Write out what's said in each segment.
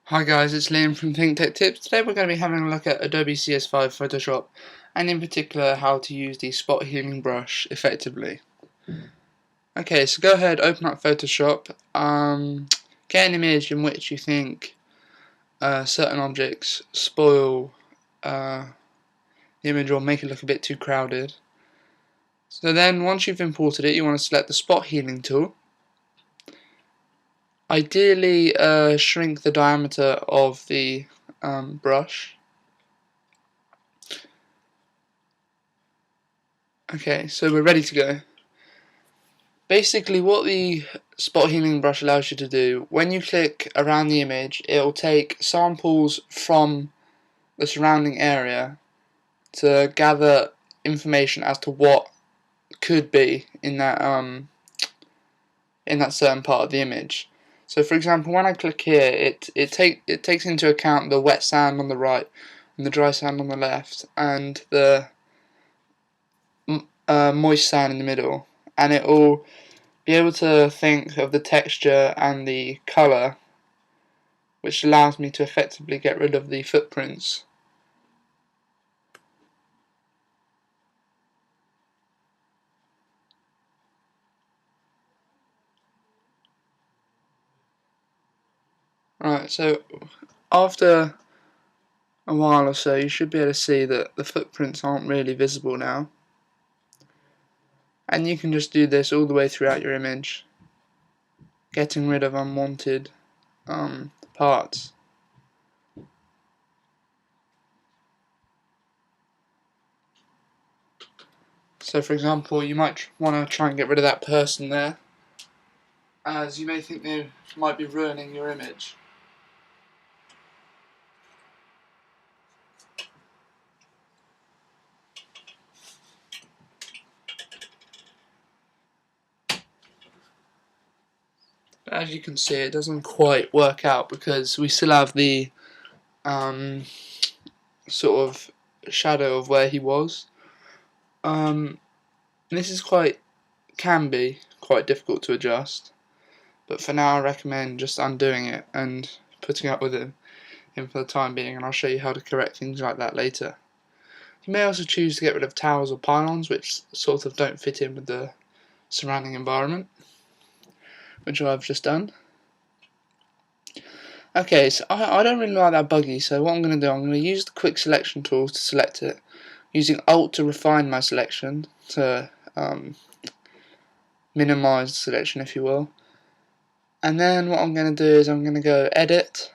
Hi guys, it's Liam from ThinkTechTips. Today we're going to be having a look at Adobe CS5 Photoshop, and in particular how to use the spot healing brush effectively. Okay, so go ahead, open up Photoshop, get an image in which you think certain objects spoil the image or make it look a bit too crowded. So then once you've imported it, you want to select the spot healing tool. Ideally shrink the diameter of the brush. Okay, so we're ready to go. Basically what the spot healing brush allows you to do, when you click around the image, it will take samples from the surrounding area to gather information as to what could be in that certain part of the image. So for example, when I click here, it takes into account the wet sand on the right and the dry sand on the left and the moist sand in the middle, and it will be able to think of the texture and the colour, which allows me to effectively get rid of the footprints. Right, so after a while or so you should be able to see that the footprints aren't really visible now, and you can just do this all the way throughout your image, getting rid of unwanted parts. So for example, you might want to try and get rid of that person there, as you may think they might be ruining your image. But as you can see, it doesn't quite work out because we still have the sort of shadow of where he was. This is can be quite difficult to adjust, but for now I recommend just undoing it and putting up with him for the time being, and I'll show you how to correct things like that later. You may also choose to get rid of towers or pylons which sort of don't fit in with the surrounding environment, which I've just done. Okay, so I don't really like that buggy, so what I'm going to do, I'm going to use the quick selection tool to select it, using Alt to refine my selection, to minimize the selection if you will. And then what I'm going to do is I'm going to go Edit,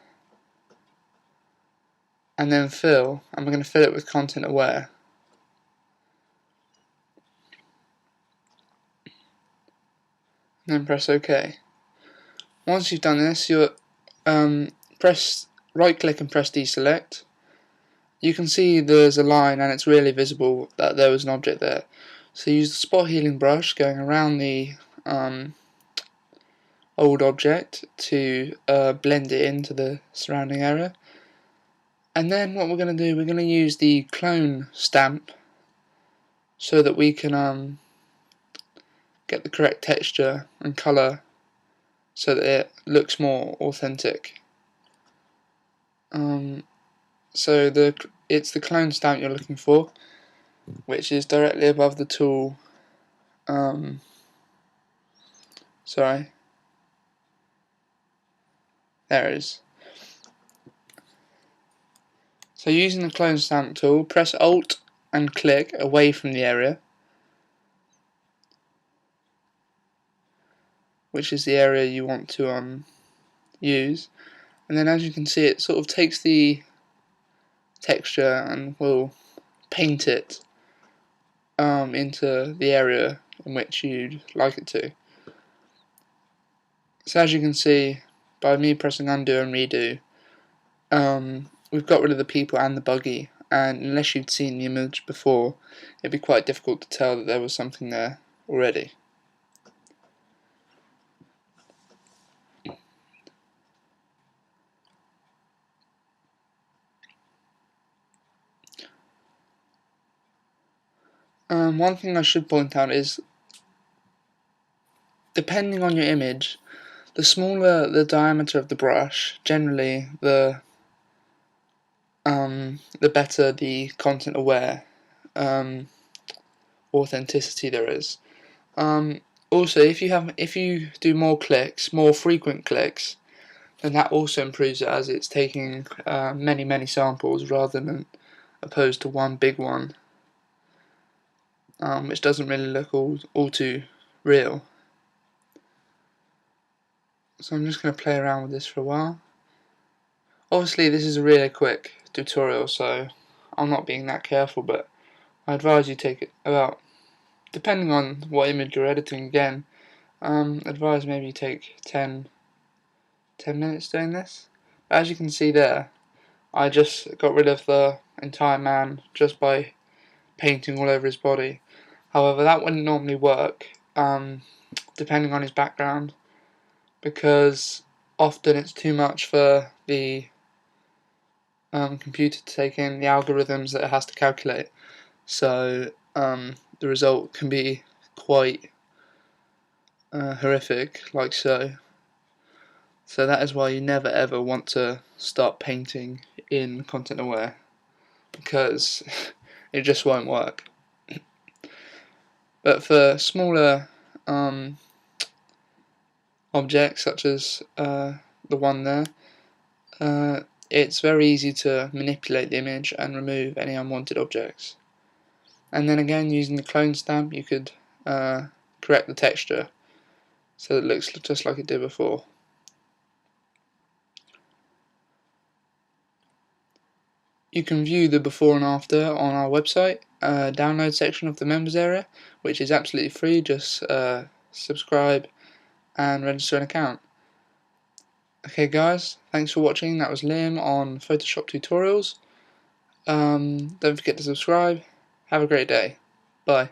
and then Fill, and we're going to fill it with Content Aware. And then press OK. Once you've done this, you'll press right click and press Deselect. You can see there's a line and it's really visible that there was an object there. So use the spot healing brush going around the old object to blend it into the surrounding area. And then what we're going to do, we're going to use the clone stamp so that we can get the correct texture and colour so that it looks more authentic. So it's the clone stamp you're looking for, which is directly above the tool. Sorry, there it is. So using the clone stamp tool, press Alt and click away from the area, which is the area you want to use, and then as you can see it sort of takes the texture and will paint it into the area in which you'd like it to. So as you can see, by me pressing undo and redo, we've got rid of the people and the buggy, and unless you'd seen the image before, it'd be quite difficult to tell that there was something there already. One thing I should point out is, depending on your image, The smaller the diameter of the brush, generally the better the content aware authenticity there is. Also, if you do more clicks, more frequent clicks, then that also improves it, as it's taking many samples rather than opposed to one big one, which doesn't really look all too real. So I'm just going to play around with this for a while. Obviously this is a really quick tutorial, so I'm not being that careful, but I advise you take it about, depending on what image you're editing again, advise maybe you take 10 minutes doing this. But as you can see there, I just got rid of the entire man just by painting all over his body. However, that wouldn't normally work, depending on his background, because often it's too much for the computer to take in, the algorithms that it has to calculate. So the result can be quite horrific, like so. So that is why you never ever want to start painting in Content Aware, because it just won't work. But for smaller objects, such as the one there, it's very easy to manipulate the image and remove any unwanted objects. And then again, using the clone stamp, you could correct the texture so it looks just like it did before. You can view the before and after on our website, download section of the members area, which is absolutely free. Just subscribe and register an account. Okay guys, thanks for watching. That was Liam on Photoshop tutorials. Don't forget to subscribe. Have a great day. Bye.